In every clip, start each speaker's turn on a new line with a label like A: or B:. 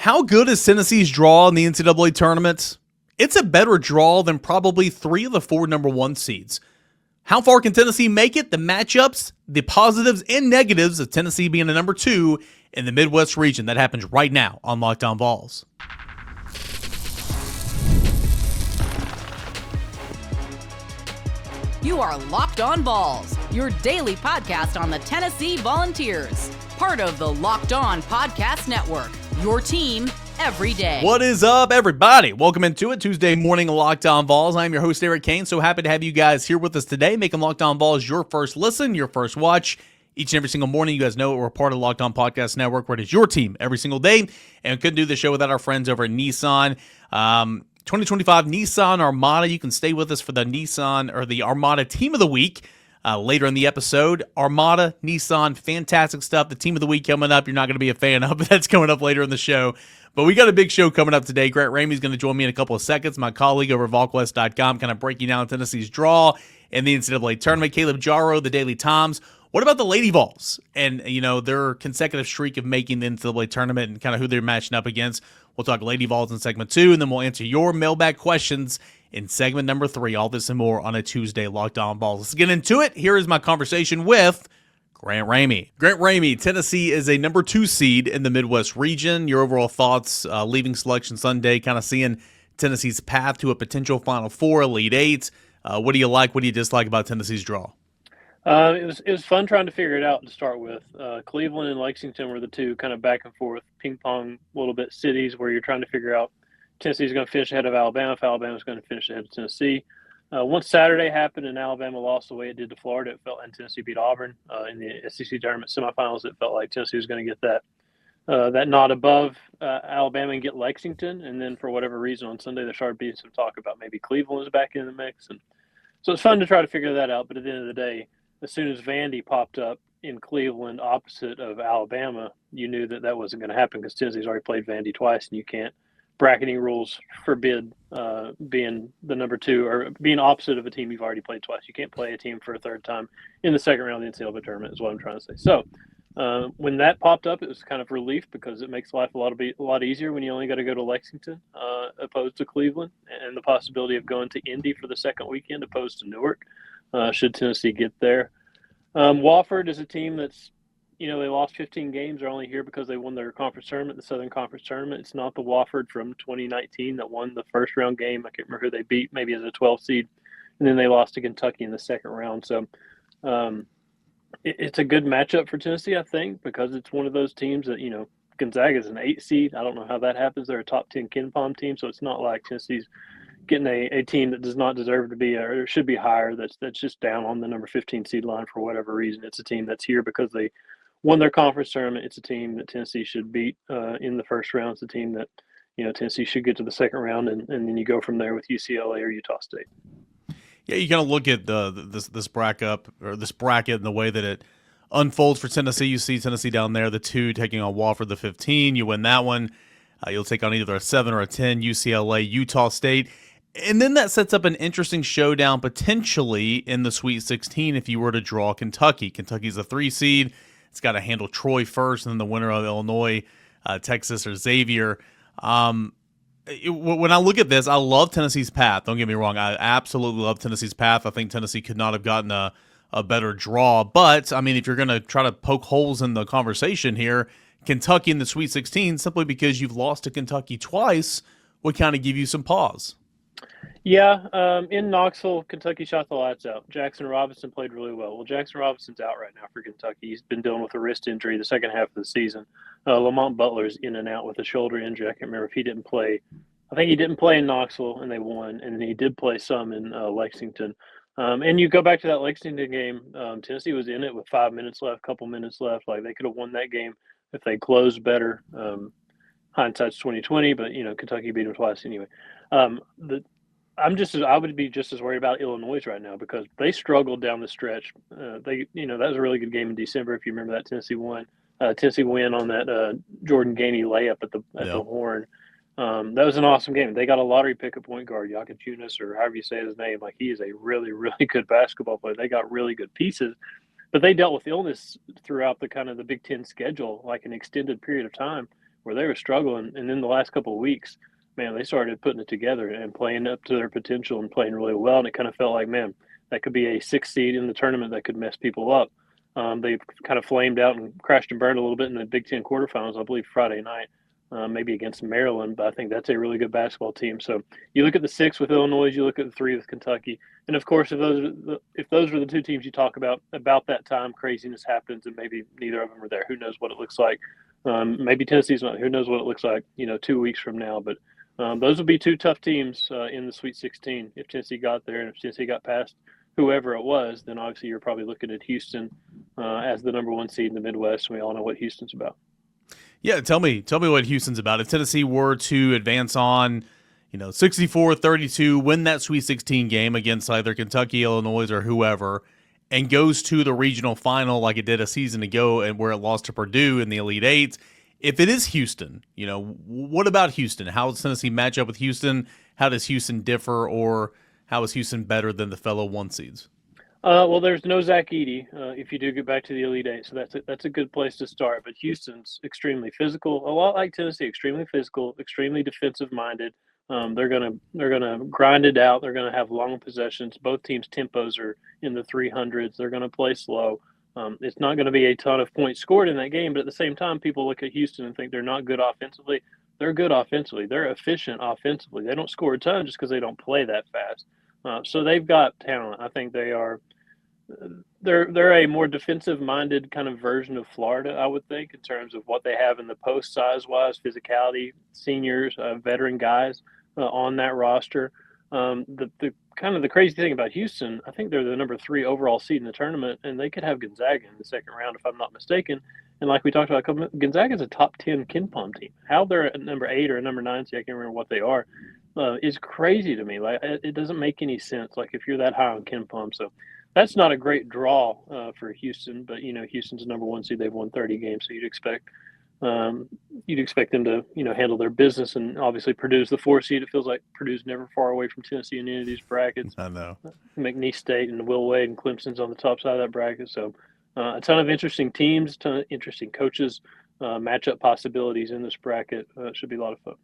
A: How good is Tennessee's draw in the NCAA tournament? It's a better draw than probably 3 of the 4 number 1 seeds. How far can Tennessee make it? The matchups, the positives and negatives of Tennessee being a number 2 in the Midwest region. That happens right now on Locked On Vols.
B: You are Locked On Vols, your daily podcast on the Tennessee Volunteers. Part of the Locked On Podcast Network, your team every day.
A: What is up, everybody? Welcome into it, Tuesday morning, Locked On Vols. I'm your host, Eric Cain. So happy to have you guys here with us today, making Locked On Vols your first listen, your first watch. Each and every single morning, you guys know we're part of the Locked On Podcast Network, where it is your team every single day. And we couldn't do the show without our friends over at Nissan. 2025 Nissan Armada. You can stay with us for the Nissan or the Armada Team of the Week later in the episode. Armada, Nissan, fantastic stuff. The Team of the Week coming up, you're not going to be a fan of, but that's coming up later in the show. But we got a big show coming up today. Grant Ramey is going to join me in a couple of seconds. My colleague over at VolQuest.com, kind of breaking down Tennessee's draw in the NCAA tournament. Caleb Jarreau, the Daily Times. What about the Lady Vols and, their consecutive streak of making the NCAA tournament and kind of who they're matching up against? We'll talk Lady Vols in segment 2, and then we'll answer your mailbag questions in segment number 3. All this and more on a Tuesday Locked On Vols. Let's get into it. Here is my conversation with Grant Ramey. Grant Ramey, Tennessee is a number 2 seed in the Midwest region. Your overall thoughts leaving Selection Sunday, kind of seeing Tennessee's path to a potential Final Four, Elite 8. What do you like? What do you dislike about Tennessee's draw?
C: It was fun trying to figure it out to start with. Cleveland and Lexington were the two kind of back and forth, ping pong a little bit cities where you're trying to figure out Tennessee's going to finish ahead of Alabama, if Alabama's going to finish ahead of Tennessee. Once Saturday happened and Alabama lost the way it did to Florida, it felt, and Tennessee beat Auburn in the SEC tournament semifinals, it felt like Tennessee was going to get that nod above Alabama and get Lexington. And then for whatever reason on Sunday, there started being some talk about maybe Cleveland was back in the mix. And so it's fun to try to figure that out. But at the end of the day, as soon as Vandy popped up in Cleveland opposite of Alabama, you knew that wasn't going to happen because Tennessee's already played Vandy twice, and you can't. Bracketing rules forbid being the number 2 or being opposite of a team you've already played twice. You can't play a team for a third time in the second round of the NCAA tournament is what I'm trying to say. So when that popped up, it was kind of relief because it makes life a lot easier when you only got to go to Lexington opposed to Cleveland, and the possibility of going to Indy for the second weekend opposed to Newark. Should Tennessee get there. Wofford is a team that's, they lost 15 games. They're only here because they won their conference tournament, the Southern Conference tournament. It's not the Wofford from 2019 that won the first round game. I can't remember who they beat, maybe as a 12 seed. And then they lost to Kentucky in the second round. So it's a good matchup for Tennessee, I think, because it's one of those teams that, Gonzaga is an 8 seed. I don't know how that happens. They're a top 10 KenPom team. So it's not like Tennessee's getting a team that does not deserve to be or should be higher, that's just down on the number 15 seed line for whatever reason. It's a team that's here because they won their conference tournament. It's a team that Tennessee should beat in the first round. It's a team that Tennessee should get to the second round, and then you go from there with UCLA or Utah State.
A: Yeah, you kind of look at this bracket and the way that it unfolds for Tennessee. You see Tennessee down there, the 2 taking on Wofford, the 15. You win that one, you'll take on either a 7 or a 10, UCLA, Utah State. And then that sets up an interesting showdown potentially in the Sweet 16 if you were to draw Kentucky. Kentucky's a 3 seed. It's got to handle Troy first, and then the winner of Illinois, Texas, or Xavier. When I look at this, I love Tennessee's path. Don't get me wrong. I absolutely love Tennessee's path. I think Tennessee could not have gotten a better draw. But, if you're going to try to poke holes in the conversation here, Kentucky in the Sweet 16, simply because you've lost to Kentucky twice, would kind of give you some pause.
C: Yeah, in Knoxville, Kentucky shot the lights out. Jackson Robinson played really well. Well, Jackson Robinson's out right now for Kentucky. He's been dealing with a wrist injury the second half of the season. Lamont Butler's in and out with a shoulder injury. I can't remember if he didn't play. I think he didn't play in Knoxville, and they won, and he did play some in Lexington. And you go back to that Lexington game, Tennessee was in it with 5 minutes left, couple minutes left. Like, they could have won that game if they closed better. Hindsight's 20/20, but Kentucky beat them twice anyway. I would be just as worried about Illinois right now because they struggled down the stretch. That was a really good game in December. If you remember that, Tennessee won. Tennessee win on that Jordan Gainey layup at the horn. That was an awesome game. They got a lottery pick at point guard, Yakutunis, or however you say his name. Like, he is a really, really good basketball player. They got really good pieces, but they dealt with illness throughout the kind of the Big Ten schedule, like an extended period of time, where they were struggling. And then the last couple of weeks, man, they started putting it together and playing up to their potential and playing really well. And it kind of felt like, man, that could be a 6 seed in the tournament that could mess people up. They kind of flamed out and crashed and burned a little bit in the Big Ten quarterfinals, I believe, Friday night, maybe against Maryland. But I think that's a really good basketball team. So you look at the 6 with Illinois, you look at the 3 with Kentucky. And, of course, if those were the 2 teams you talk about that time, craziness happens, and maybe neither of them are there. Who knows what it looks like? Maybe Tennessee's not. Who knows what it looks like, 2 weeks from now. But those would be 2 tough teams in the Sweet 16 if Tennessee got there. And if Tennessee got past whoever it was, then obviously you're probably looking at Houston as the number 1 seed in the Midwest. We all know what Houston's about.
A: Yeah, tell me what Houston's about. If Tennessee were to advance on, 64-32, win that Sweet 16 game against either Kentucky, Illinois, or whoever, and goes to the regional final like it did a season ago and where it lost to Purdue in the Elite Eight, if it is Houston, what about Houston? How does Tennessee match up with Houston? How does Houston differ, or how is Houston better than the fellow 1 seeds?
C: Well, there's no Zach Edey if you do get back to the Elite Eight, so that's a good place to start. But Houston's extremely physical, a lot like Tennessee, extremely physical, extremely defensive-minded. They're gonna grind it out. They're gonna have long possessions. Both teams' tempos are in the 300s. They're gonna play slow. It's not going to be a ton of points scored in that game, but at the same time, people look at Houston and think they're not good offensively. They're good offensively. They're efficient offensively. They don't score a ton just because they don't play that fast. So they've got talent. I think they're a more defensive-minded kind of version of Florida, I would think, in terms of what they have in the post size-wise, physicality, seniors, veteran guys on that roster. The kind of the crazy thing about Houston, I think they're the number 3 overall seed in the tournament, and they could have Gonzaga in the second round if I'm not mistaken. And like we talked about, Gonzaga is a top 10 KenPom team. How they're a number 8 or a number 9 seed, I can't remember what they are, is crazy to me. Like it doesn't make any sense. Like if you're that high on KenPom, so that's not a great draw for Houston. But Houston's number 1 seed. They've won 30 games, so you'd expect them to, handle their business, and obviously Purdue's the 4 seed. It feels like Purdue's never far away from Tennessee in any of these brackets.
A: I know.
C: McNeese State and Will Wade and Clemson's on the top side of that bracket. So a ton of interesting teams, a ton of interesting coaches, matchup possibilities in this bracket. It should be a lot of fun.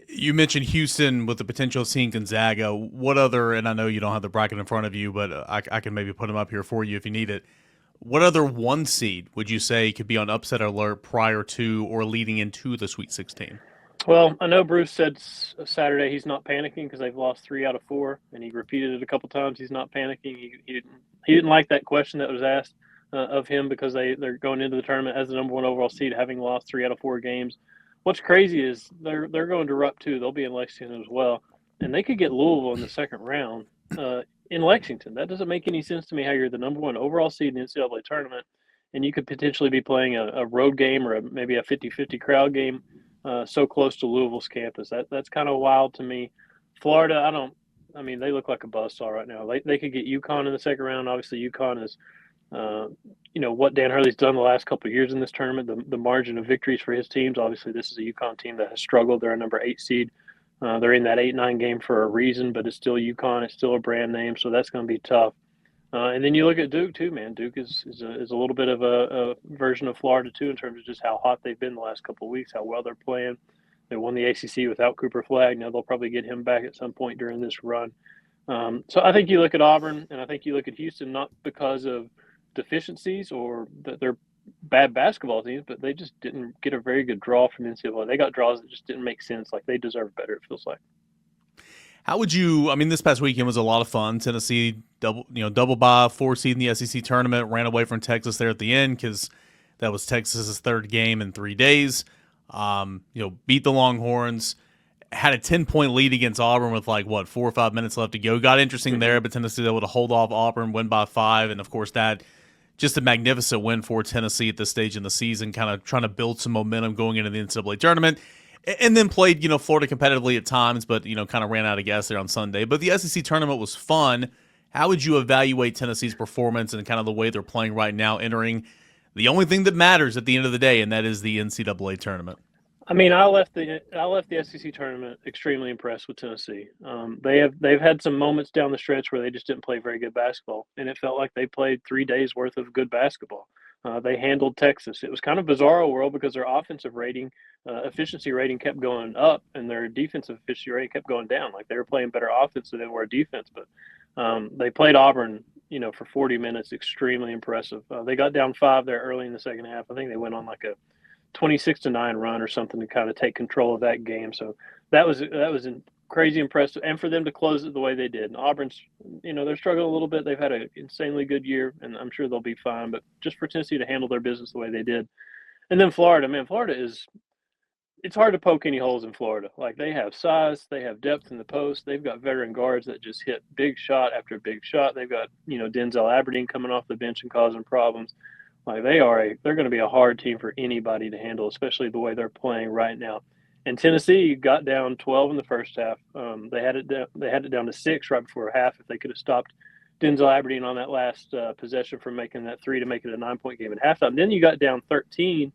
A: You mentioned Houston with the potential of seeing Gonzaga. What other, and I know you don't have the bracket in front of you, but I can maybe put them up here for you if you need it. What other 1 seed would you say could be on upset alert prior to or leading into the Sweet 16?
C: Well, I know Bruce said Saturday he's not panicking because they've lost 3 out of 4, and he repeated it a couple times. He's not panicking. He didn't like that question that was asked of him because they're going into the tournament as the number 1 overall seed, having lost 3 out of 4 games. What's crazy is they're going to Rupp too. They'll be in Lexington as well, and they could get Louisville in the second round in Lexington. That doesn't make any sense to me. How you're the number 1 overall seed in the NCAA tournament, and you could potentially be playing a road game or maybe a 50-50 crowd game so close to Louisville's campus. That's kind of wild to me. Florida, they look like a buzzsaw right now. They could get UConn in the second round. Obviously, UConn is what Dan Hurley's done the last couple of years in this tournament, the margin of victories for his teams. Obviously, this is a UConn team that has struggled. They're a number 8 seed. They're in that 8-9 game for a reason, but it's still UConn. It's still a brand name, so that's going to be tough. And then you look at Duke too, man. Duke is a little bit of a version of Florida too in terms of just how hot they've been the last couple of weeks, how well they're playing. They won the ACC without Cooper Flagg. Now they'll probably get him back at some point during this run. So I think you look at Auburn, and I think you look at Houston not because of deficiencies or that they're bad basketball teams, but they just didn't get a very good draw from NCAA. They got draws that just didn't make sense. Like they deserve better, it feels like.
A: How would you? This past weekend was a lot of fun. Tennessee double bye 4 seed in the SEC tournament, ran away from Texas there at the end because that was Texas's 3rd game in 3 days. Beat the Longhorns, had a 10-point lead against Auburn with 4 or 5 minutes left to go. Got interesting there, but Tennessee was able to hold off Auburn, win by 5, and of course that just a magnificent win for Tennessee at this stage in the season, kind of trying to build some momentum going into the NCAA tournament. And then played, Florida competitively at times, but, kind of ran out of gas there on Sunday. But the SEC tournament was fun. How would you evaluate Tennessee's performance and kind of the way they're playing right now, entering the only thing that matters at the end of the day, and that is the NCAA tournament?
C: I left the SEC tournament extremely impressed with Tennessee. They've had some moments down the stretch where they just didn't play very good basketball, and it felt like they played 3 days worth of good basketball. They handled Texas. It was kind of bizarre world because their offensive rating, efficiency rating kept going up, and their defensive efficiency rating kept going down. Like they were playing better offense than they were defense, but they played Auburn, for 40 minutes. Extremely impressive. They got down 5 there early in the second half. I think they went on like a 26-9 run or something to kind of take control of that game. So that was crazy impressive, and for them to close it the way they did. And Auburn's, they're struggling a little bit. They've had an insanely good year, and I'm sure they'll be fine. But just for Tennessee to handle their business the way they did, and then Florida, man, it's hard to poke any holes in Florida. Like they have size, they have depth in the post. They've got veteran guards that just hit big shot after big shot. They've got Denzel Aberdeen coming off the bench and causing problems. Like they're going to be a hard team for anybody to handle, especially the way they're playing right now. And Tennessee got down 12 in the first half. They had it down to 6 right before half. If they could have stopped Denzel Aberdeen on that last possession from making that 3 to make it a 9-point game at halftime. Then you got down 13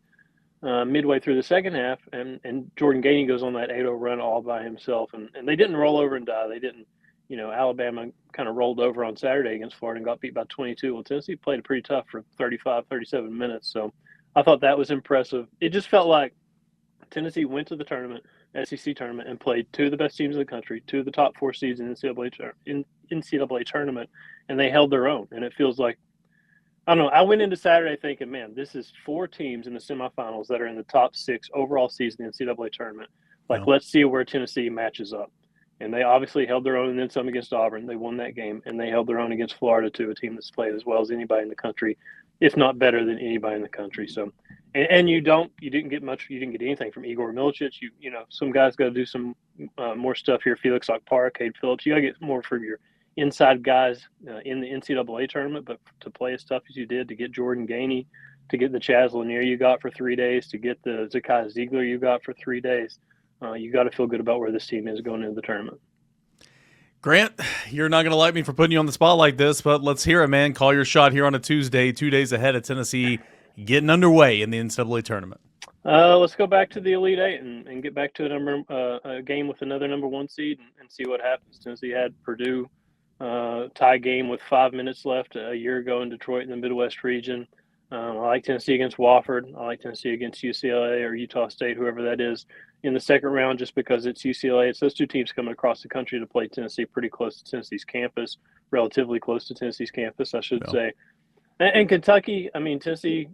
C: midway through the second half, and Jordan Gainey goes on that 8-0 run all by himself. And they didn't roll over and die. They didn't. Alabama kind of rolled over on Saturday against Florida and got beat by 22. Well, Tennessee played pretty tough for 35, 37 minutes. So I thought that was impressive. It just felt like Tennessee went to the tournament, SEC tournament, and played 2 of the best teams in the country, 2 of the top 4 seeds in NCAA tournament, and they held their own. And it feels like, I don't know, I went into Saturday thinking, man, this is 4 teams in the semifinals that are in the top 6 overall seeds in the NCAA tournament. Let's see where Tennessee matches up. And they obviously held their own, and then some against Auburn. They won that game, and they held their own against Florida, too, a team that's played as well as anybody in the country, if not better than anybody in the country. So, and you didn't get anything from Igor Milicic. Some guys got to do some more stuff here. Felix Okpara, Cade Phillips. You got to get more from your inside guys in the NCAA tournament, but to play as tough as you did, to get Jordan Gainey, to get the Chaz Lanier you got for 3 days, to get the Zakai Ziegler you got for 3 days, you got to feel good about where this team is going into the tournament.
A: Grant, you're not going to like me for putting you on the spot like this, but let's hear it, man. Call your shot here on a Tuesday, 2 days ahead of Tennessee getting underway in the NCAA tournament.
C: Let's go back to the Elite Eight and get back to a game with another number 1 seed and see what happens. Tennessee had Purdue tie game with 5 minutes left a year ago in Detroit in the Midwest region. I like Tennessee against Wofford. I like Tennessee against UCLA or Utah State, whoever that is, in the second round just because it's UCLA. It's those 2 teams coming across the country to play Tennessee pretty close to Tennessee's campus, relatively close to Tennessee's campus, I should say. And Kentucky, I mean, Tennessee's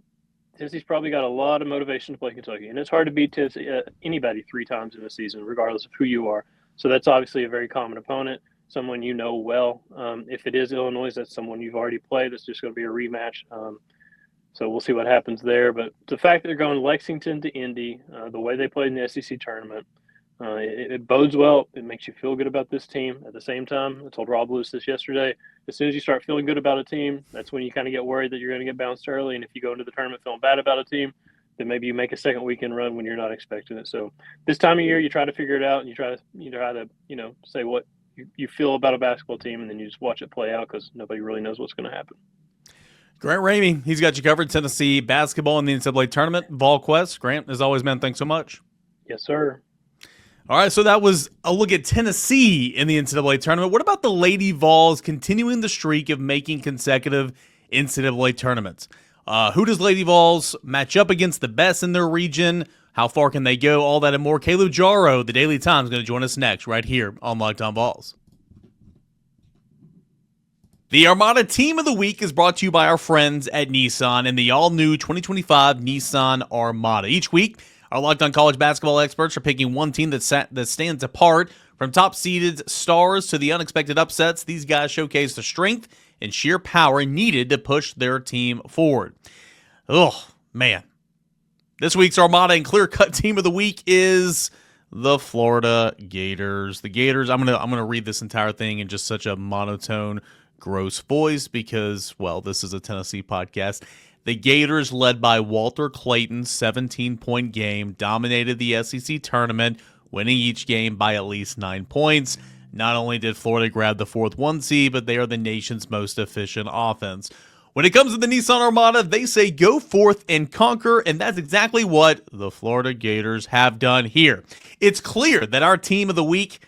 C: probably got a lot of motivation to play Kentucky. And it's hard to beat Tennessee, anybody 3 times in a season, regardless of who you are. So that's obviously a very common opponent, someone you know well. If it is Illinois, that's someone you've already played. It's just going to be a rematch. So we'll see what happens there. But the fact that they're going Lexington to Indy, the way they played in the SEC tournament, it bodes well. It makes you feel good about this team. At the same time, I told Rob Lewis this yesterday, as soon as you start feeling good about a team, that's when you kind of get worried that you're going to get bounced early. And if you go into the tournament feeling bad about a team, then maybe you make a second weekend run when you're not expecting it. So this time of year, you try to figure it out, and you try to say what you feel about a basketball team, and then you just watch it play out because nobody really knows what's going to happen.
A: Grant Ramey, he's got you covered. Tennessee basketball in the NCAA tournament. VolQuest. Grant, as always, man, thanks so much.
C: Yes, sir.
A: All right, so that was a look at Tennessee in the NCAA tournament. What about the Lady Vols continuing the streak of making consecutive NCAA tournaments? Who does Lady Vols match up against the best in their region? How far can they go? All that and more. Caleb Jarreau, the Daily Times, is going to join us next right here on Locked On Vols. The Armada Team of the Week is brought to you by our friends at Nissan and the all-new 2025 Nissan Armada. Each week, our Locked On College basketball experts are picking one team that stands apart. From top-seeded stars to the unexpected upsets, these guys showcase the strength and sheer power needed to push their team forward. Oh, man. This week's Armada and clear-cut Team of the Week is the Florida Gators. The Gators, I'm gonna read this entire thing in just such a monotone, gross voice because, well, this is a Tennessee podcast. The Gators, led by Walter Clayton's 17-point game, dominated the SEC tournament, winning each game by at least 9 points. Not only did Florida grab the 4th 1 seed, but they are the nation's most efficient offense. When it comes to the Nissan Armada, they say go forth and conquer, and that's exactly what the Florida Gators have done here. It's clear that our Team of the Week,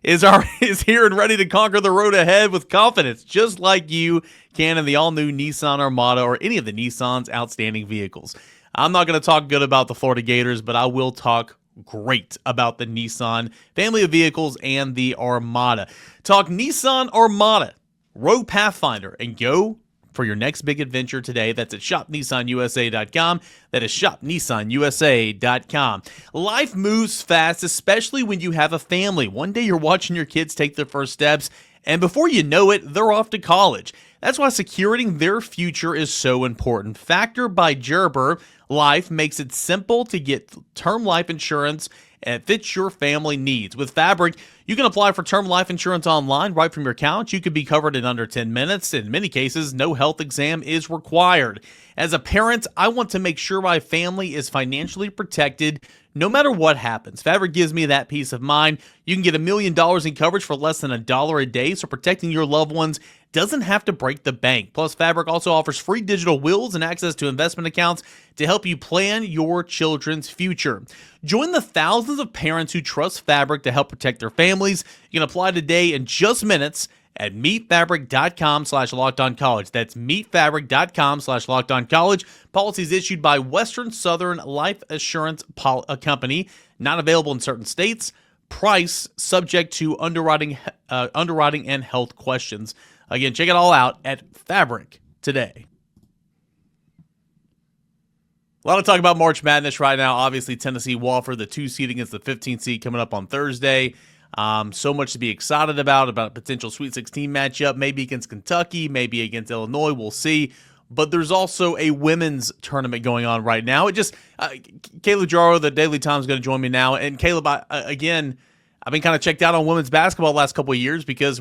A: is here and ready to conquer the road ahead with confidence, just like you can in the all-new Nissan Armada or any of the Nissan's outstanding vehicles. I'm not going to talk good about the Florida Gators, but I will talk great about the Nissan family of vehicles and the Armada. Talk Nissan Armada, Rogue Pathfinder, and go for your next big adventure today. That's at shopnissanusa.com. That is shopnissanusa.com. Life moves fast, especially when you have a family. One day you're watching your kids take their first steps, and before you know it, they're off to college. That's why securing their future is so important. Factor by Gerber Life makes it simple to get term life insurance and it fits your family needs. With Fabric, you can apply for term life insurance online right from your couch. You could be covered in under 10 minutes. In many cases, no health exam is required. As a parent, I want to make sure my family is financially protected no matter what happens. Fabric gives me that peace of mind. You can get $1 million in coverage for less than $1 a day, so protecting your loved ones doesn't have to break the bank. Plus, Fabric also offers free digital wills and access to investment accounts to help you plan your children's future. Join the thousands of parents who trust Fabric to help protect their families. You can apply today in just minutes at meetfabric.com/lockedoncollege. That's meetfabric.com/lockedoncollege. Policies issued by Western Southern Life Assurance Company. Not available in certain states. Price subject to underwriting and health questions. Again, check it all out at Fabric today. A lot of talk about March Madness right now. Obviously, Tennessee Wofford, the 2 seed against the 15 seed coming up on Thursday. So much to be excited about a potential Sweet 16 matchup, maybe against Kentucky, maybe against Illinois. We'll see. But there's also a women's tournament going on right now. Caleb Jarreau, the Daily Times, is going to join me now. And Caleb, I've been kind of checked out on women's basketball the last couple of years because,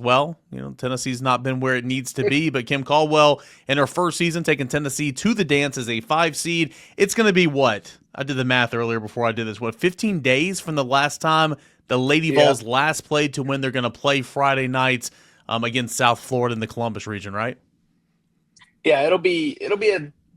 A: Tennessee's not been where it needs to be. But Kim Caldwell, in her first season, taking Tennessee to the dance as a 5 seed. It's going to be what? I did the math earlier before I did this. 15 days from the last time the Lady Vols last played to when they're going to play Friday nights against South Florida in the Columbus region, right?
D: Yeah, it'll be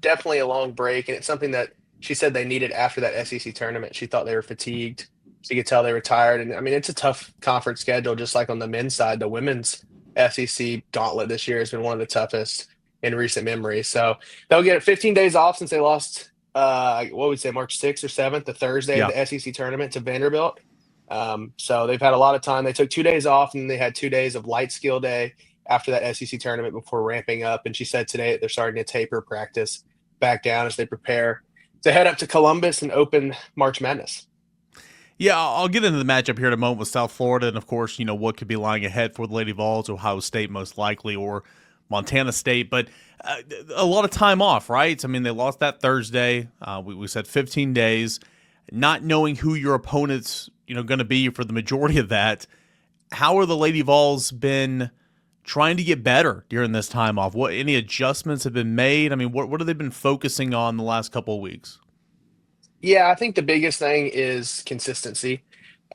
D: definitely a long break, and it's something that she said they needed after that SEC tournament. She thought they were fatigued. She could tell they were tired. And, it's a tough conference schedule, just like on the men's side. The women's SEC gauntlet this year has been one of the toughest in recent memory. So they'll get 15 days off since they lost, March 6th or 7th, the Thursday of the SEC tournament to Vanderbilt. So they've had a lot of time. They took 2 days off, and they had 2 days of light skill day after that SEC tournament before ramping up. And she said today that they're starting to taper practice back down as they prepare to head up to Columbus and open March Madness.
A: Yeah, I'll get into the matchup here in a moment with South Florida and, of course, what could be lying ahead for the Lady Vols, Ohio State most likely, or Montana State. But a lot of time off, right? They lost that Thursday. We said 15 days. Not knowing who your opponent's going to be for the majority of that. How are the Lady Vols been trying to get better during this time off? Any adjustments have been made? What have they been focusing on the last couple of weeks?
D: Yeah, I think the biggest thing is consistency.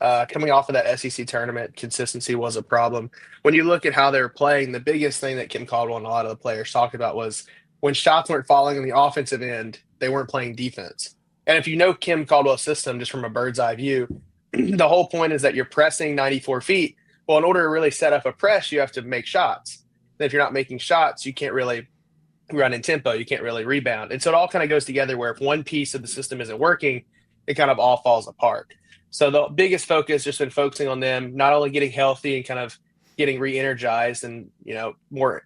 D: Coming off of that SEC tournament, consistency was a problem. When you look at how they were playing, the biggest thing that Kim Caldwell and a lot of the players talked about was when shots weren't falling on the offensive end, they weren't playing defense. And if you know Kim Caldwell's system just from a bird's eye view, the whole point is that you're pressing 94 feet. Well, in order to really set up a press, you have to make shots. And if you're not making shots, you can't really run in tempo. You can't really rebound. And so it all kind of goes together where if one piece of the system isn't working, it kind of all falls apart. So the biggest focus just been focusing on them, not only getting healthy and kind of getting re-energized and, more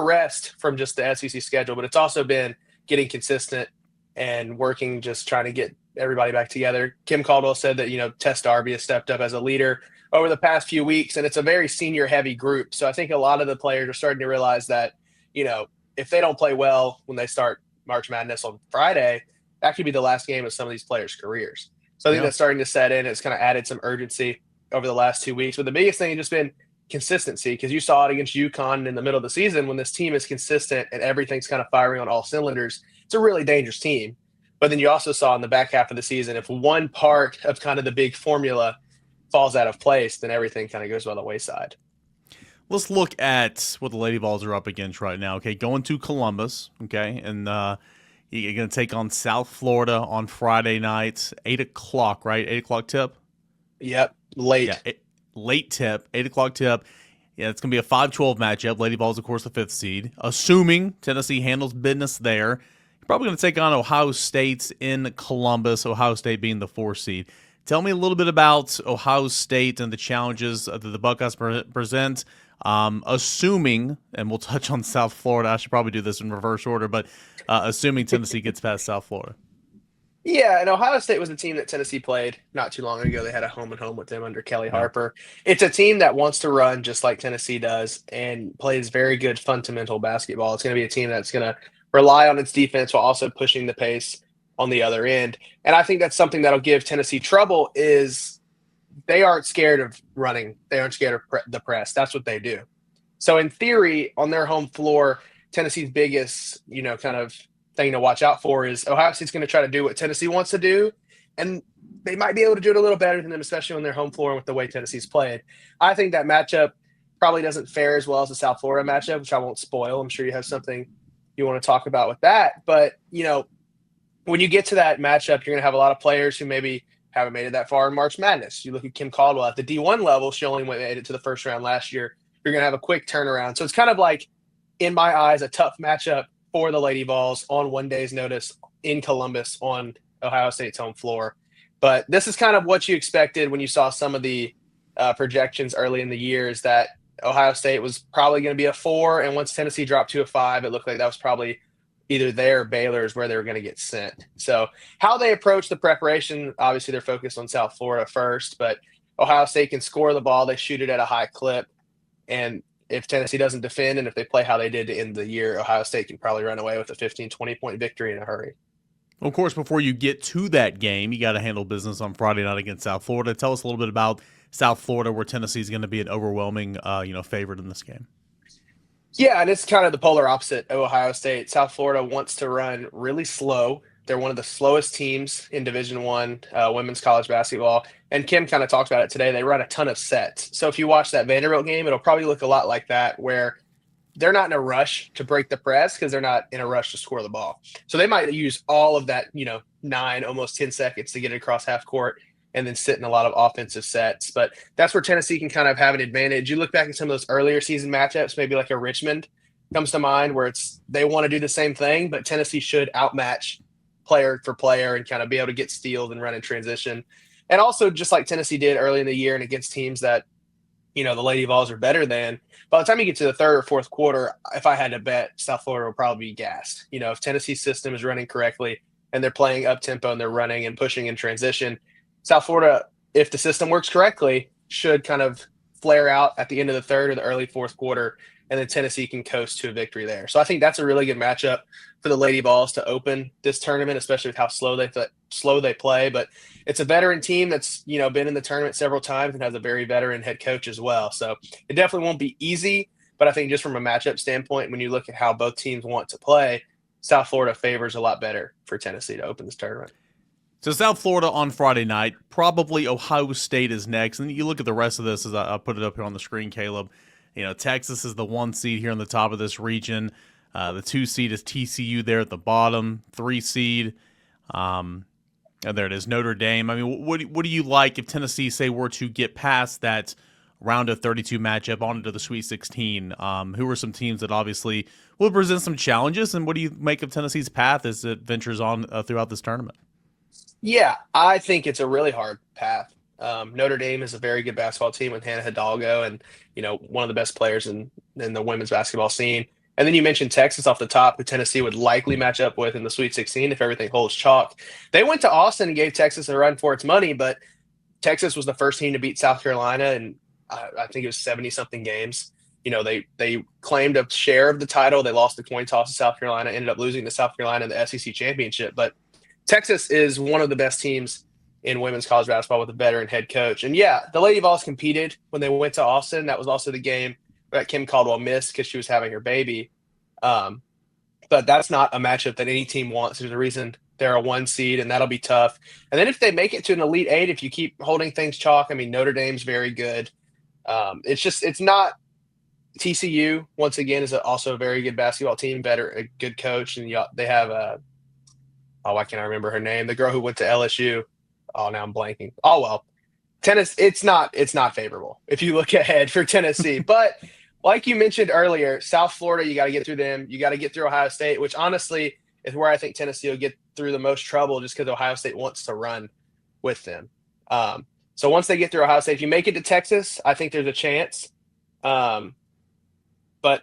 D: rest from just the SEC schedule, but it's also been getting consistent and working, just trying to get everybody back together. Kim Caldwell said that, Tess Darby has stepped up as a leader over the past few weeks, and it's a very senior heavy group. So I think a lot of the players are starting to realize that, if they don't play well when they start March Madness on Friday, that could be the last game of some of these players' careers. So I think that's starting to set in. It's kind of added some urgency over the last 2 weeks. But the biggest thing has just been consistency, because you saw it against UConn in the middle of the season when this team is consistent and everything's kind of firing on all cylinders. It's a really dangerous team. But then you also saw in the back half of the season, if one part of kind of the big formula falls out of place, then everything kind of goes by the wayside.
A: Let's look at what the Lady Vols are up against right now. Okay, going to Columbus, okay, and you're going to take on South Florida on Friday night, 8 o'clock, right? 8 o'clock tip?
D: Yep,
A: Yeah,
D: late.
A: late tip, 8 o'clock tip. Yeah, it's going to be a 5-12 matchup. Lady Vols, of course, the 5th seed. Assuming Tennessee handles business there, you're probably going to take on Ohio State in Columbus, Ohio State being the 4th seed. Tell me a little bit about Ohio State and the challenges that the Buckeyes present. Assuming, and we'll touch on South Florida. I should probably do this in reverse order, but assuming Tennessee gets past South Florida.
D: Yeah, and Ohio State was a team that Tennessee played not too long ago. They had a home and home with them under Kelly Harper. It's a team that wants to run just like Tennessee does and plays very good fundamental basketball. It's going to be a team that's going to rely on its defense while also pushing the pace on the other end. And I think that's something that'll give Tennessee trouble is they aren't scared of running. They aren't scared of the press. That's what they do. So in theory, on their home floor, Tennessee's biggest, kind of thing to watch out for is Ohio State's going to try to do what Tennessee wants to do, and they might be able to do it a little better than them, especially on their home floor with the way Tennessee's played. I think that matchup probably doesn't fare as well as the South Florida matchup, which I won't spoil. I'm sure you have something you want to talk about with that. But, when you get to that matchup, you're going to have a lot of players who maybe haven't made it that far in March Madness. You look at Kim Caldwell at the D1 level, she only made it to the first round last year. You're going to have a quick turnaround. So it's kind of like, in my eyes, a tough matchup for the Lady Vols on one day's notice in Columbus on Ohio State's home floor. But this is kind of what you expected when you saw some of the projections early in the year, is that Ohio State was probably going to be a 4, and once Tennessee dropped to a 5, it looked like that was probably either there or Baylor's where they were going to get sent. So how they approach the preparation, obviously they're focused on South Florida first, but Ohio State can score the ball. They shoot it at a high clip, and if Tennessee doesn't defend and if they play how they did to end the year, Ohio State can probably run away with a 15, 20-point victory in a hurry.
A: Well, of course, before you get to that game, you got to handle business on Friday night against South Florida. Tell us a little bit about South Florida, where Tennessee is going to be an overwhelming, favorite in this game.
D: Yeah, and it's kind of the polar opposite of Ohio State. South Florida wants to run really slow. They're one of the slowest teams in Division I women's college basketball. And Kim kind of talked about it today. They run a ton of sets. So if you watch that Vanderbilt game, it'll probably look a lot like that, where they're not in a rush to break the press because they're not in a rush to score the ball. So they might use all of that, 9, almost 10 seconds to get it across half court and then sit in a lot of offensive sets. But that's where Tennessee can kind of have an advantage. You look back at some of those earlier season matchups, maybe like a Richmond comes to mind, where they want to do the same thing, but Tennessee should outmatch player for player and kind of be able to get steals and run in transition. And also, just like Tennessee did early in the year and against teams that, the Lady Vols are better than, by the time you get to the third or fourth quarter, if I had to bet, South Florida will probably be gassed. If Tennessee's system is running correctly and they're playing up-tempo and they're running and pushing in transition, South Florida, if the system works correctly, should kind of flare out at the end of the third or the early fourth quarter, and then Tennessee can coast to a victory there. So I think that's a really good matchup for the Lady Vols to open this tournament, especially with how slow they play. But it's a veteran team that's been in the tournament several times and has a very veteran head coach as well. So it definitely won't be easy. But I think just from a matchup standpoint, when you look at how both teams want to play, South Florida favors a lot better for Tennessee to open this tournament.
A: So South Florida on Friday night, probably Ohio State is next. And you look at the rest of this, as I put it up here on the screen, Caleb. Texas is the 1 seed here on the top of this region. The 2 seed is TCU there at the bottom. 3 seed, and there it is, Notre Dame. I mean, what do you like if Tennessee, say, were to get past that round of 32 matchup on into the Sweet 16? Who are some teams that obviously will present some challenges, and what do you make of Tennessee's path as it ventures on throughout this tournament?
D: Yeah, I think it's a really hard path. Notre Dame is a very good basketball team with Hannah Hidalgo and, one of the best players in the women's basketball scene. And then you mentioned Texas off the top, who Tennessee would likely match up with in the Sweet 16 if everything holds chalk. They went to Austin and gave Texas a run for its money, but Texas was the first team to beat South Carolina, and I think it was 70-something games. They claimed a share of the title. They lost the coin toss to South Carolina, ended up losing to South Carolina in the SEC championship. But Texas is one of the best teams in women's college basketball with a veteran head coach. And yeah, the Lady Vols competed when they went to Austin. That was also the game that Kim Caldwell missed because she was having her baby. But that's not a matchup that any team wants. There's a reason they're a 1 seed, and that'll be tough. And then if they make it to an Elite 8, if you keep holding things chalk, I mean, Notre Dame's very good. It's not TCU, once again, is also a very good basketball team, a good coach. And they have why can't I remember her name? The girl who went to LSU. Oh, now I'm blanking. Oh, well, it's not favorable if you look ahead for Tennessee. But like you mentioned earlier, South Florida, you got to get through them. You got to get through Ohio State, which honestly is where I think Tennessee will get through the most trouble, just because Ohio State wants to run with them. So once they get through Ohio State, if you make it to Texas, I think there's a chance. But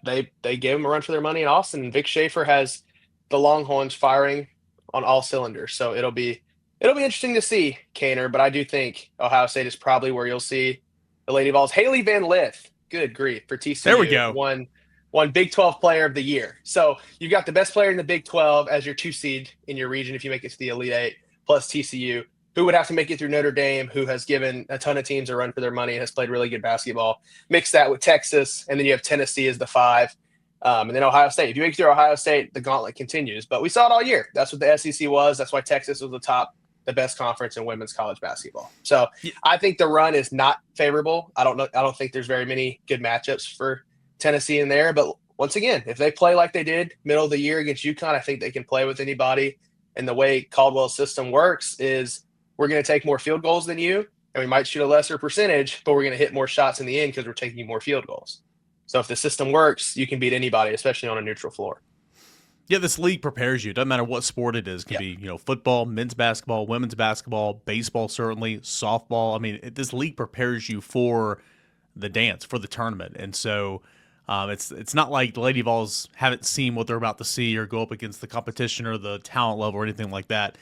D: they gave them a run for their money in Austin. Vic Schaefer has the Longhorns firing on all cylinders. So it'll be interesting to see, Cainer, but I do think Ohio State is probably where you'll see the Lady Vols. Haley Van Lith, good grief, for TCU.
A: There we go.
D: Won Big 12 Player of the Year. So you've got the best player in the Big 12 as your 2 seed in your region if you make it to the Elite Eight, plus TCU, who would have to make it through Notre Dame, who has given a ton of teams a run for their money and has played really good basketball. Mix that with Texas, and then you have Tennessee as the 5. And then Ohio State. If you make it through Ohio State, the gauntlet continues. But we saw it all year. That's what the SEC was. That's why Texas was the best conference in women's college basketball. So I think the run is not favorable. I don't think there's very many good matchups for Tennessee in there. But once again, if they play like they did middle of the year against UConn, I think they can play with anybody. And the way Caldwell's system works is we're going to take more field goals than you, and we might shoot a lesser percentage, but we're going to hit more shots in the end because we're taking more field goals. So if the system works, you can beat anybody, especially on a neutral floor.
A: Yeah, this league prepares you. It doesn't matter what sport it is. It can be, football, men's basketball, women's basketball, baseball, certainly, softball. I mean, this league prepares you for the dance, for the tournament. And so it's not like the Lady Vols haven't seen what they're about to see or go up against the competition or the talent level or anything like that.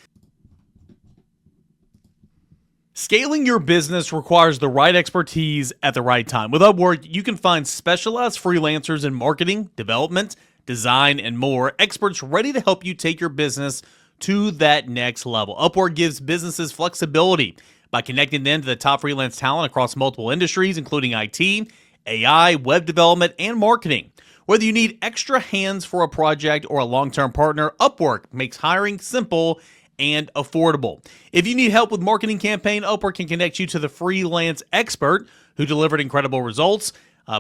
A: Scaling your business requires the right expertise at the right time. With Upwork, you can find specialized freelancers in marketing, development, design, and more, experts ready to help you take your business to that next level. Upwork gives businesses flexibility by connecting them to the top freelance talent across multiple industries, including IT, AI, web development, and marketing. Whether you need extra hands for a project or a long-term partner, Upwork makes hiring simple and affordable. If you need help with marketing campaign, Upwork can connect you to the freelance expert who delivered incredible results.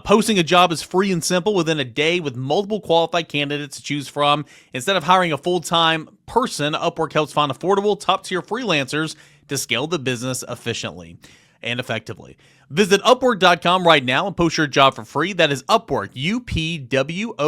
A: Posting a job is free and simple within a day with multiple qualified candidates to choose from. Instead of hiring a full-time person, Upwork helps find affordable, top-tier freelancers to scale the business efficiently and effectively. Visit Upwork.com right now and post your job for free. That is Upwork, UPWORK.com.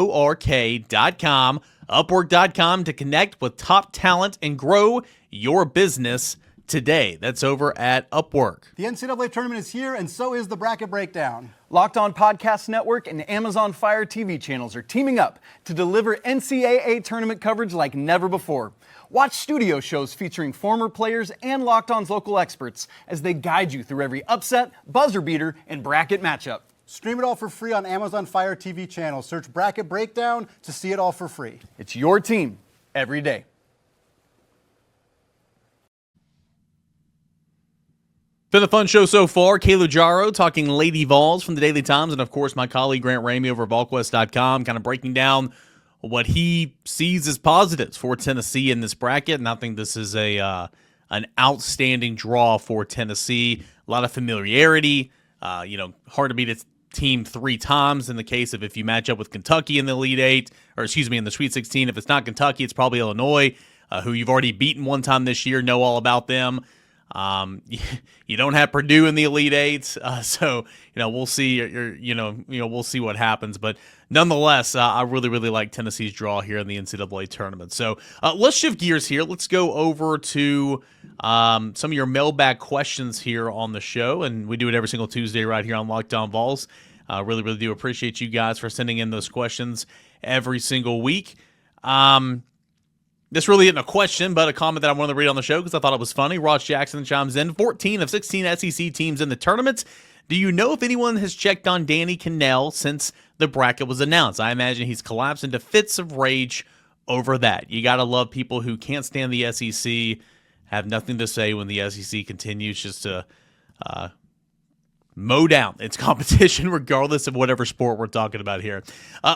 A: Upwork.com to connect with top talent and grow your business today. That's over at Upwork.
E: The NCAA tournament is here, and so is the bracket breakdown. Locked On Podcast Network and Amazon Fire TV channels are teaming up to deliver NCAA tournament coverage like never before. Watch studio shows featuring former players and Locked On's local experts as they guide you through every upset, buzzer beater, and bracket matchup.
F: Stream it all for free on Amazon Fire TV channel. Search Bracket Breakdown to see it all for free.
E: It's your team every day.
A: Been a fun show so far. Caleb Jarreau talking Lady Vols from the Daily Times, and of course my colleague Grant Ramey over at VolQuest.com, kind of breaking down what he sees as positives for Tennessee in this bracket. And I think this is an outstanding draw for Tennessee. A lot of familiarity. Hard to beat a team 3 times in the case of if you match up with Kentucky in the Elite Eight, or in the Sweet 16. If it's not Kentucky, it's probably Illinois, who you've already beaten one time this year, know all about them. You don't have Purdue in the Elite Eight, so we'll see. We'll see what happens. But nonetheless, I really, really like Tennessee's draw here in the NCAA tournament. So let's shift gears here. Let's go over to some of your mailbag questions here on the show, and we do it every single Tuesday right here on Locked On Vols. Really, really do appreciate you guys for sending in those questions every single week. This really isn't a question, but a comment that I wanted to read on the show because I thought it was funny. Ross Jackson chimes in. 14 of 16 SEC teams in the tournament. Do you know if anyone has checked on Danny Cannell since the bracket was announced? I imagine he's collapsed into fits of rage over that. You got to love people who can't stand the SEC, have nothing to say when the SEC continues just to mow down its competition regardless of whatever sport we're talking about here.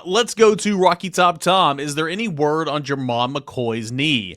A: Let's go to Rocky Top Tom. Is there any word on Jermon McCoy's knee?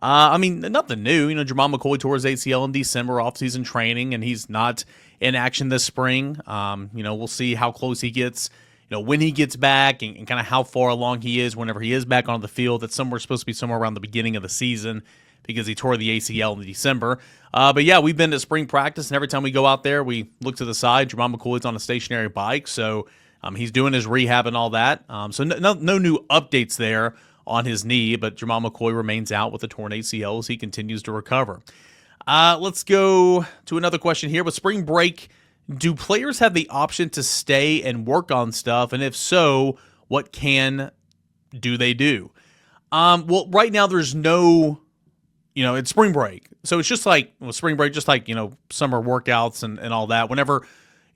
A: Nothing new. Jermon McCoy tore his ACL in December, offseason training, and he's not in action this spring. We'll see how close he gets, when he gets back and kind of how far along he is whenever he is back on the field. That's supposed to be somewhere around the beginning of the season, because he tore the ACL in December. But yeah, we've been to spring practice, and every time we go out there, we look to the side. Jamal McCoy's on a stationary bike, so he's doing his rehab and all that. So no new updates there on his knee, but Jamal McCoy remains out with a torn ACL as he continues to recover. Let's go to another question here. With spring break, do players have the option to stay and work on stuff? And if so, what do they do? Well, right now there's no, it's spring break. So it's just like spring break, just like, summer workouts and all that. Whenever,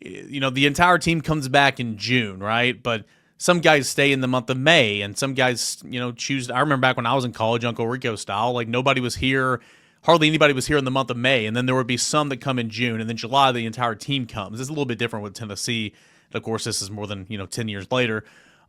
A: the entire team comes back in June, right? But some guys stay in the month of May, and some guys, choose. I remember back when I was in college, Uncle Rico style, like nobody was here. Hardly anybody was here in the month of May, and then there would be some that come in June, and then July the entire team comes. It's a little bit different with Tennessee. Of course, this is more than 10 years later.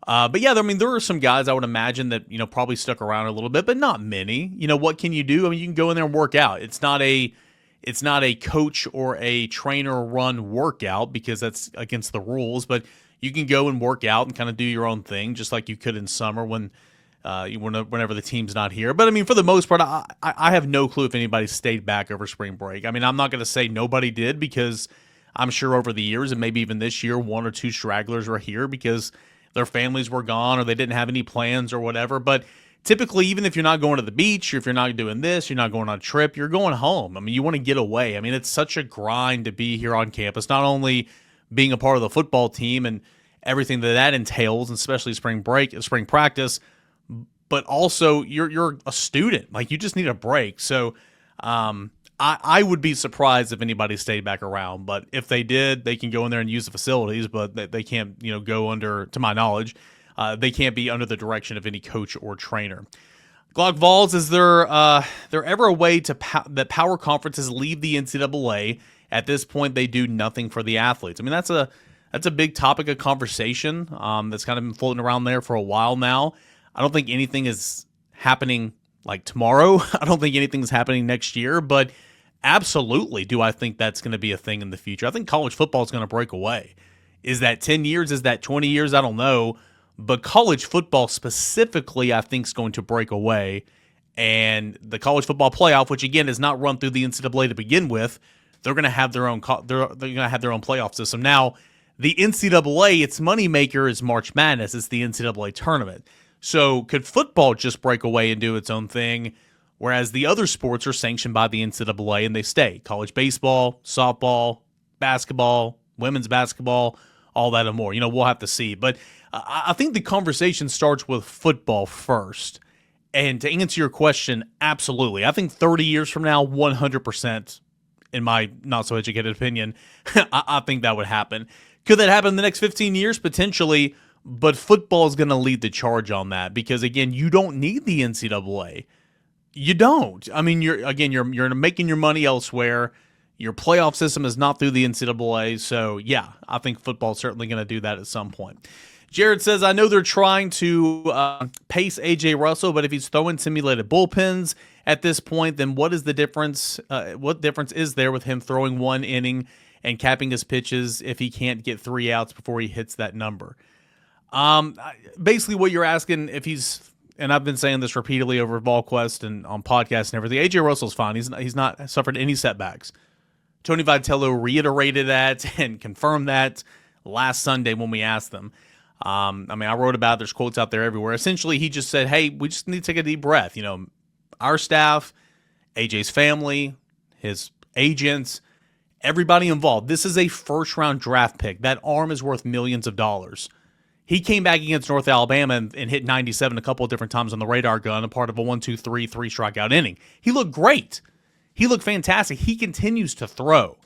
A: But yeah, there are some guys I would imagine that probably stuck around a little bit, but not many. What can you do? I mean, you can go in there and work out. It's not a coach or a trainer run workout because that's against the rules, but you can go and work out and kind of do your own thing, just like you could in summer whenever the team's not here. But I mean, for the most part, I have no clue if anybody stayed back over spring break. I mean, I'm not going to say nobody did, because I'm sure over the years, and maybe even this year, one or two stragglers were here because their families were gone or they didn't have any plans or whatever. But typically, even if you're not going to the beach, or if you're not doing this, you're not going on a trip, you're going home. I mean, you want to get away. I mean, it's such a grind to be here on campus, not only being a part of the football team and everything that entails, especially spring practice, but also you're a student. Like, you just need a break. So I would be surprised if anybody stayed back around. But if they did, they can go in there and use the facilities, but they can't go under, to my knowledge, they can't be under the direction of any coach or trainer. Glock Vols, is there ever a way that power conferences leave the NCAA? At this point, they do nothing for the athletes. I mean, that's a big topic of conversation that's kind of been floating around there for a while now. I don't think anything is happening like tomorrow. I don't think anything's happening next year, but absolutely do I think that's going to be a thing in the future. I think college football is going to break away. Is that 10 years? Is that 20 years? I don't know. But college football specifically, I think, is going to break away. And the college football playoff, which again is not run through the NCAA to begin with, they're going to have their own playoff system. Now, the NCAA, its moneymaker is March Madness. It's the NCAA tournament. So could football just break away and do its own thing, whereas the other sports are sanctioned by the NCAA and they stay? College baseball, softball, basketball, women's basketball, all that and more. We'll have to see. But I think the conversation starts with football first. And to answer your question, absolutely. I think 30 years from now, 100%, in my not-so-educated opinion, I think that would happen. Could that happen in the next 15 years? Potentially. But football is going to lead the charge on that because, again, you don't need the NCAA. You don't. I mean, you're making your money elsewhere. Your playoff system is not through the NCAA. So, yeah, I think football is certainly going to do that at some point. Jared says, I know they're trying to pace A.J. Russell, but if he's throwing simulated bullpens at this point, then what is the difference? What difference is there with him throwing one inning and capping his pitches if he can't get 3 outs before he hits that number? Basically what you're asking, if he's, and I've been saying this repeatedly over VolQuest and on podcasts and everything, AJ Russell's fine. He's not suffered any setbacks. Tony Vitello reiterated that and confirmed that last Sunday when we asked them. I wrote about it. There's quotes out there everywhere. Essentially, he just said, hey, we just need to take a deep breath. Our staff, AJ's family, his agents, everybody involved. This is a first-round draft pick. That arm is worth millions of dollars. He came back against North Alabama and hit 97 a couple of different times on the radar gun, a part of a 1-2-3 strikeout inning. He looked great. He looked fantastic. He continues to throw.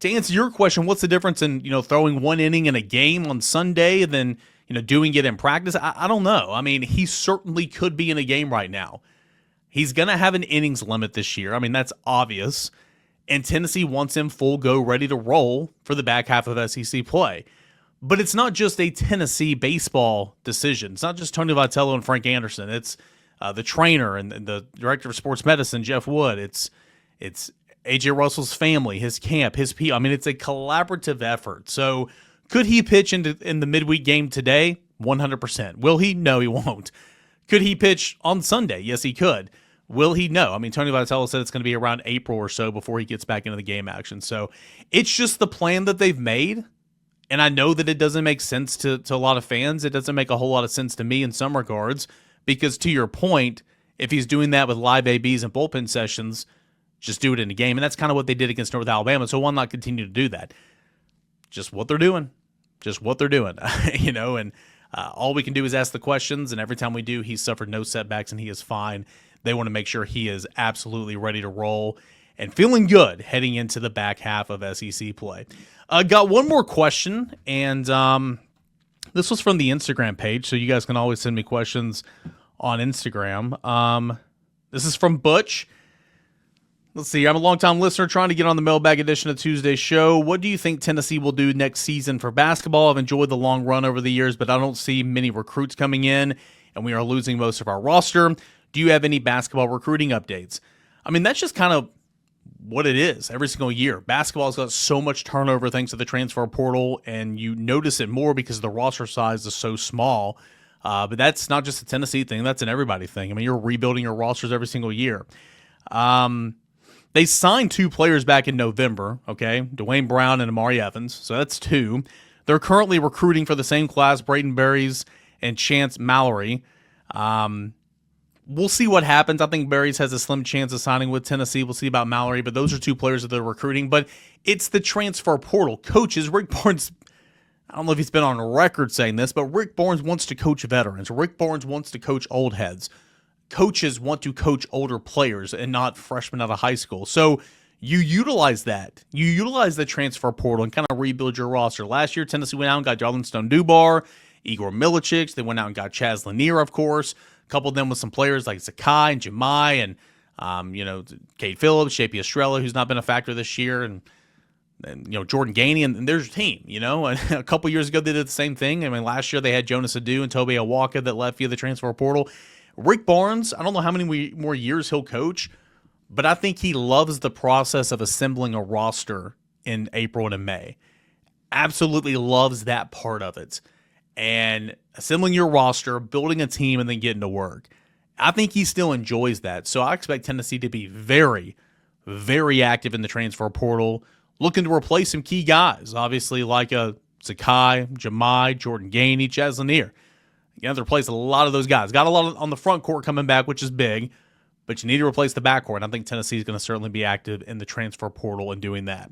A: To answer your question, what's the difference in throwing one inning in a game on Sunday and then doing it in practice? I don't know. I mean, he certainly could be in a game right now. He's going to have an innings limit this year. I mean, that's obvious. And Tennessee wants him full go, ready to roll for the back half of SEC play. But it's not just a Tennessee baseball decision. It's not just Tony Vitello and Frank Anderson. It's the trainer and the director of sports medicine, Jeff Wood. It's A.J. Russell's family, his camp, his people. I mean, it's a collaborative effort. So could he pitch in the midweek game today? 100%. Will he? No, he won't. Could he pitch on Sunday? Yes, he could. Will he? No. I mean, Tony Vitello said it's going to be around April or so before he gets back into the game action. So it's just the plan that they've made. And I know that it doesn't make sense to a lot of fans. It doesn't make a whole lot of sense to me in some regards, because to your point, if he's doing that with live ABs and bullpen sessions, just do it in the game. And that's kind of what they did against North Alabama. So why not continue to do that? Just what they're doing. Just what they're doing. And all we can do is ask the questions. And every time we do, he's suffered no setbacks and he is fine. They want to make sure he is absolutely ready to roll and feeling good heading into the back half of SEC play. Got one more question, and this was from the Instagram page, so you guys can always send me questions on Instagram. This is from Butch. Let's see. I'm a longtime listener trying to get on the mailbag edition of Tuesday's show. What do you think Tennessee will do next season for basketball? I've enjoyed the long run over the years, but I don't see many recruits coming in, and we are losing most of our roster. Do you have any basketball recruiting updates? I mean, that's just kind of what it is every single year. Basketball's got so much turnover thanks to the transfer portal, and you notice it more because the roster size is so small. But that's not just a Tennessee thing. That's an everybody thing. I mean, you're rebuilding your rosters every single year. They signed 2 players back in November, okay? Dwayne Brown and Amari Evans, so that's 2. They're currently recruiting for the same class, Braden Berries and Chance Mallory. We'll see what happens. I think Berries has a slim chance of signing with Tennessee. We'll see about Mallory, but those are 2 players that they're recruiting. But it's the transfer portal. Coaches, Rick Barnes, I don't know if he's been on record saying this, but Rick Barnes wants to coach veterans. Rick Barnes wants to coach old heads. Coaches want to coach older players and not freshmen out of high school. So you utilize that. You utilize the transfer portal and kind of rebuild your roster. Last year, Tennessee went out and got Darlin Stone-Dubar, Igor Milicic. They went out and got Chaz Lanier, of course. Coupled them with some players like Sakai and Jemai and, Cade Phillips, J.P. Estrella, who's not been a factor this year, and Jordan Gainey, and there's your team, And a couple years ago, they did the same thing. I mean, last year they had Jonas Adu and Tobe Awaka that left via the transfer portal. Rick Barnes, I don't know how many more years he'll coach, but I think he loves the process of assembling a roster in April and in May. Absolutely loves that part of it. And assembling your roster, building a team, and then getting to work. I think he still enjoys that. So I expect Tennessee to be very, very active in the transfer portal, looking to replace some key guys, obviously like Sakai, Jemai, Jordan Gainey, Chaz Lanier. You have to replace a lot of those guys. Got a lot on the front court coming back, which is big, but you need to replace the backcourt. I think Tennessee is going to certainly be active in the transfer portal and doing that.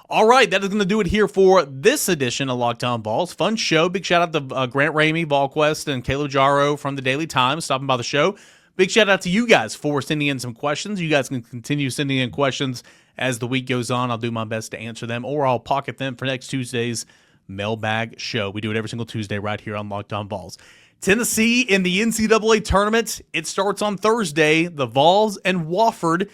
A: All right, that is going to do it here for this edition of Locked On Vols. Fun show. Big shout out to Grant Ramey, VolQuest, and Caleb Jarreau from the Daily Times stopping by the show. Big shout out to you guys for sending in some questions. You guys can continue sending in questions as the week goes on. I'll do my best to answer them, or I'll pocket them for next Tuesday's mailbag show. We do it every single Tuesday right here on Locked On Vols. Tennessee in the NCAA tournament. It starts on Thursday. The Vols and Wofford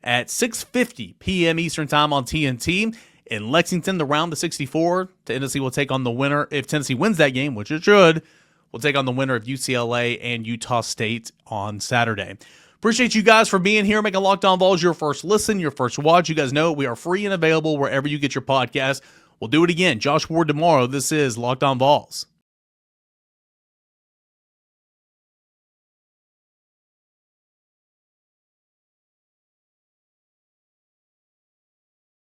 A: at 6:50 p.m. Eastern Time on TNT. In Lexington, the round of 64, Tennessee will take on the winner. If Tennessee wins that game, which it should, will take on the winner of UCLA and Utah State on Saturday. Appreciate you guys for being here, making Locked On Vols your first listen, your first watch. You guys know we are free and available wherever you get your podcast. We'll do it again. Josh Ward tomorrow. This is Locked On Vols.